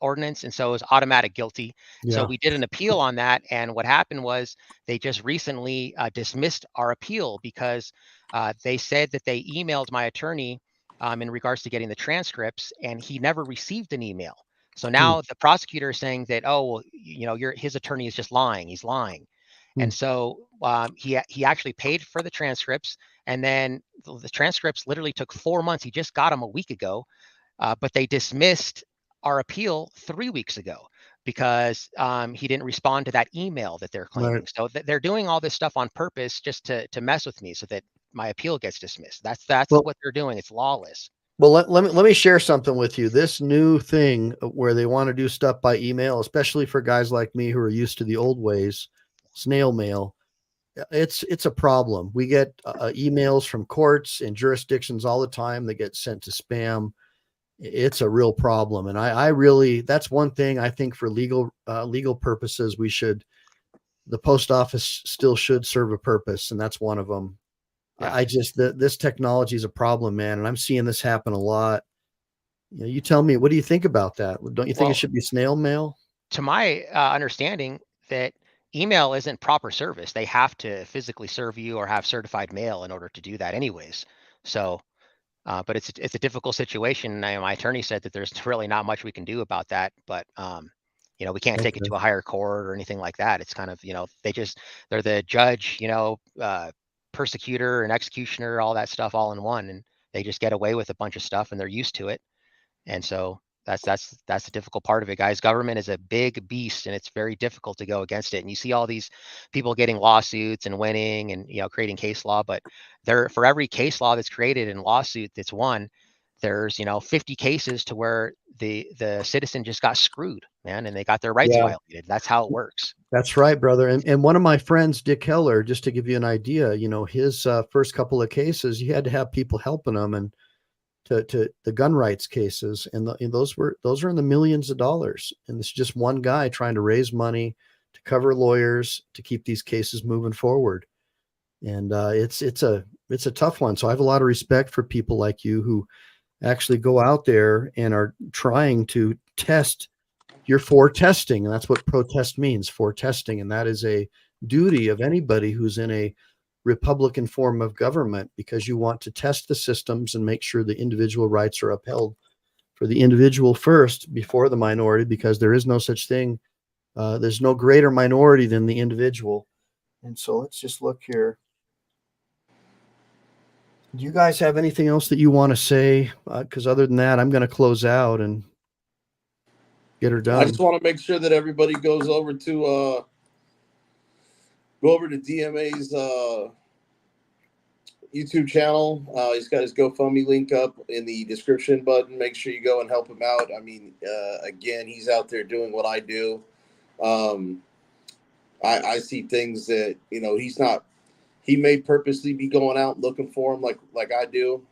ordinance. And so it was automatic guilty. So we did an appeal on that. And what happened was they just recently dismissed our appeal, because they said that they emailed my attorney in regards to getting the transcripts, and he never received an email. So now the prosecutor is saying that, oh, well, his attorney is just lying. He's lying. And so he actually paid for the transcripts, and then the transcripts literally took 4 months. He just got them a week ago, but they dismissed our appeal 3 weeks ago because he didn't respond to that email that they're claiming. So they're doing all this stuff on purpose just to mess with me, so that my appeal gets dismissed. That's what they're doing. It's lawless. Well, let me share something with you. This new thing where they want to do stuff by email, especially for guys like me who are used to the old ways, snail mail, it's a problem. We get emails from courts and jurisdictions all the time that get sent to spam. It's a real problem. And I really, that's one thing I think for legal purposes, the post office still should serve a purpose. And that's one of them. Yeah. This technology is a problem, man. And I'm seeing this happen a lot. You tell me, what do you think about that? Don't you think it should be snail mail? To my understanding, that email isn't proper service. They have to physically serve you or have certified mail in order to do that anyways. So, but it's a difficult situation. My attorney said that there's really not much we can do about that, but we can't take it to a higher court or anything like that. It's kind of, they're the judge, persecutor and executioner, all that stuff all in one, and they just get away with a bunch of stuff, and they're used to it. And so that's the difficult part of it, guys. Government is a big beast, and it's very difficult to go against it. And you see all these people getting lawsuits and winning, and creating case law, but for every case law that's created and lawsuit that's won, there's 50 cases to where the citizen just got screwed, man, and they got their rights violated. That's how it works. That's right, brother. And one of my friends, Dick Heller, just to give you an idea, his first couple of cases, you had to have people helping him, and to the gun rights cases, and those are in the millions of dollars. And it's just one guy trying to raise money to cover lawyers to keep these cases moving forward. And it's a tough one. So I have a lot of respect for people like you who actually go out there and are trying to test. You're for testing, and that's what protest means, for testing. And that is a duty of anybody who's in a Republican form of government, because you want to test the systems and make sure the individual rights are upheld for the individual first before the minority, because there is no such thing. There's no greater minority than the individual. And so let's just look here. Do you guys have anything else that you want to say? Because other than that, I'm going to close out and get her done. I just want to make sure that everybody goes over to DMA's YouTube channel. He's got his GoFundMe link up in the description button. Make sure you go and help him out. I mean, again, he's out there doing what I do. I see things that, you know, he may purposely be going out looking for him like I do,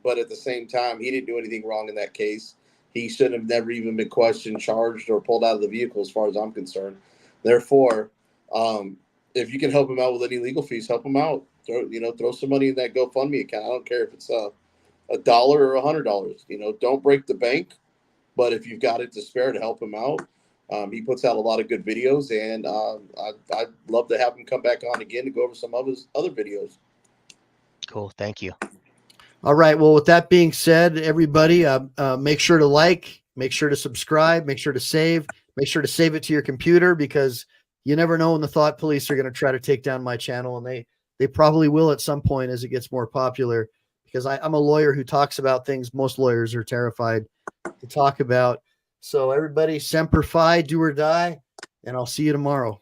but at the same time, he didn't do anything wrong in that case. He should have never even been questioned, charged, or pulled out of the vehicle, as far as I'm concerned. Therefore, if you can help him out with any legal fees, help him out. Throw some money in that GoFundMe account. I don't care if it's $1 or $100. You know, don't break the bank, but if you've got it to spare to help him out, he puts out a lot of good videos, and I'd love to have him come back on again to go over some of his other videos. Cool. Thank you. All right. Well, with that being said, everybody, make sure to like, make sure to subscribe, make sure to save it to your computer, because you never know when the thought police are going to try to take down my channel, and they probably will at some point as it gets more popular, because I'm a lawyer who talks about things most lawyers are terrified to talk about. So everybody, semper fi, do or die, and I'll see you tomorrow.